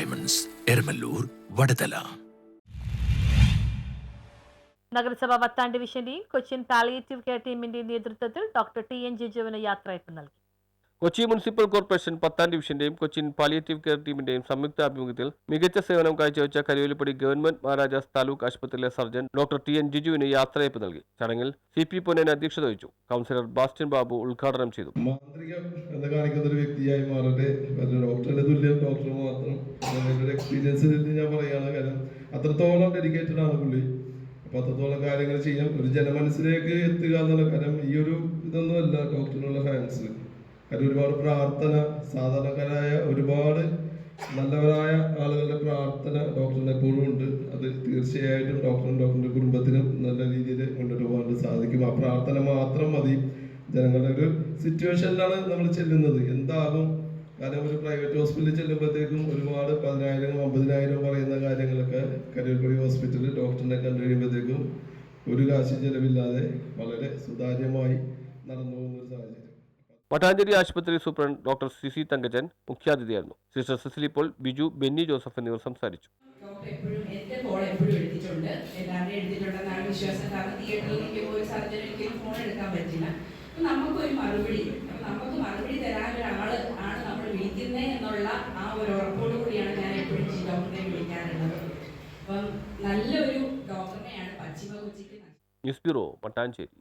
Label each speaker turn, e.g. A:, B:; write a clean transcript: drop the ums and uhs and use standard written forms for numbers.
A: Diamonds, Eramalloor, Vadathala.
B: നഗരസഭ 10ാം ഡിവിഷന്റെയും കൊച്ചിൻ പാലിയേറ്റീവ് കെയർ ടീമിന്റെയും നേതൃത്വത്തിൽ ഡോക്ടർ ടി.എൻ. ജിജുവിന് യാത്രയയപ്പ് നൽകി.
C: കൊച്ചി മുനിസിപ്പൽ കോർപ്പറേഷൻ 10ാം ഡിവിഷന്റെയും കൊച്ചിൻ പാലിയേറ്റീവ് കെയർ ടീമിന്റെയും സംയുക്ത ആഭിമുഖ്യത്തിൽ മികച്ച സേവനം കാഴ്ചവെച്ച കരുവേലിപ്പടി ഗവൺമെന്റ് മഹാരാജാസ് താലൂക്ക് ആശുപത്രിയിലെ സർജൻ ഡോക്ടർ ടി.എൻ. ജിജുവിന് യാത്രയയപ്പ് നൽകി. ചടങ്ങിൽ CP പൊന്നൻ അധ്യക്ഷത വഹിച്ചു. കൗൺസിലർ ബാസ്റ്റ്യൻ ബാബു ഉദ്ഘാടനം ചെയ്തു.
D: മാന്ത്രികം എന്ന് കാണിക്കുന്ന ഒരു വ്യക്തിയായി മാറട്ടെ. ഡോക്ടറുടെ തുല്യം ഡോക്ടർ മാത്രം. എൻ്റെ എക്സ്പീരിയൻസിൽ ഞാൻ പറയുകയാണ്, കാരണം അത്രത്തോളം ഡെഡിക്കേറ്റഡ് ആണ് പുള്ളി. അപ്പോൾ അത്രത്തോളം കാര്യങ്ങൾ ചെയ്യാം. ഒരു ജനമനസ്സിലേക്ക് എത്തുക എന്നുള്ള കാര്യം ഈ ഒരു ഇതൊന്നുമല്ല ഡോക്ടറിനുള്ള ഫാൻസ്. കാര്യം ഒരുപാട് പ്രാർത്ഥന, സാധാരണക്കാരായ ഒരുപാട് നല്ലവരായ ആളുകളുടെ പ്രാർത്ഥന ഡോക്ടറിന് എപ്പോഴും ഉണ്ട്. അത് തീർച്ചയായിട്ടും ഡോക്ടറിന്റെ കുടുംബത്തിനും നല്ല രീതിയിൽ മുന്നോട്ട് പോകാൻ സാധിക്കും. ആ പ്രാർത്ഥന മാത്രം മതി. ജനങ്ങളുടെ ഒരു സിറ്റുവേഷനിലാണ് നമ്മൾ ചെല്ലുന്നത്. എന്താകും, കാരണം ഒരു പ്രൈവറ്റ് ഹോസ്പിറ്റലിൽ ചെല്ലുമ്പോഴത്തേക്കും ഒരുപാട് 10,000 50,000 പറയുന്ന കാര്യങ്ങളൊക്കെ കരുവേലിപ്പടി ഹോസ്പിറ്റലിൽ ഡോക്ടറിനെ കണ്ടു കഴിയുമ്പോഴത്തേക്കും ഒരു കാശും ചെലവില്ലാതെ വളരെ സുതാര്യമായി നടന്നു പോകുന്ന ഒരു സാഹചര്യം.
C: മട്ടാഞ്ചേരി ആശുപത്രി സൂപ്രണ്ട് ഡോക്ടർ സിസി തങ്കച്ചൻ മുഖ്യാതിഥിയായിരുന്നു. സിസ്റ്റർ സിസിലി പോൾ, ബിജു, ബെന്നി ജോസഫ് എന്നിവർ സംസാരിച്ചു.
E: എന്റെ ഫോൺ എപ്പോഴും എടുത്തിട്ടുണ്ട്, എല്ലാവരുടെയും എടുത്തിട്ടുണ്ടെന്നാണ് വിശ്വാസം. കാരണം തിയേറ്ററിൽ നിൽക്കുമ്പോൾ ഒരു സർജൻ ഒരിക്കലും ഫോൺ എടുക്കാൻ പറ്റില്ല. നമുക്കൊരു മറുപടി, നമുക്ക് മറുപടി തരാൻ ഒരാള് ആണ് നമ്മൾ വിളിക്കുന്നത് എന്നുള്ള ആ ഒരു ഉറപ്പോടു കൂടിയാണ് ഞാൻ എപ്പോഴും ഡോക്ടറെ വിളിക്കാറുള്ളത്. അപ്പം നല്ലൊരു ഡോക്ടറിനെയാണ് പശ്ചിമ കൊച്ചിക്ക്.
C: News bureau, Mattancherry.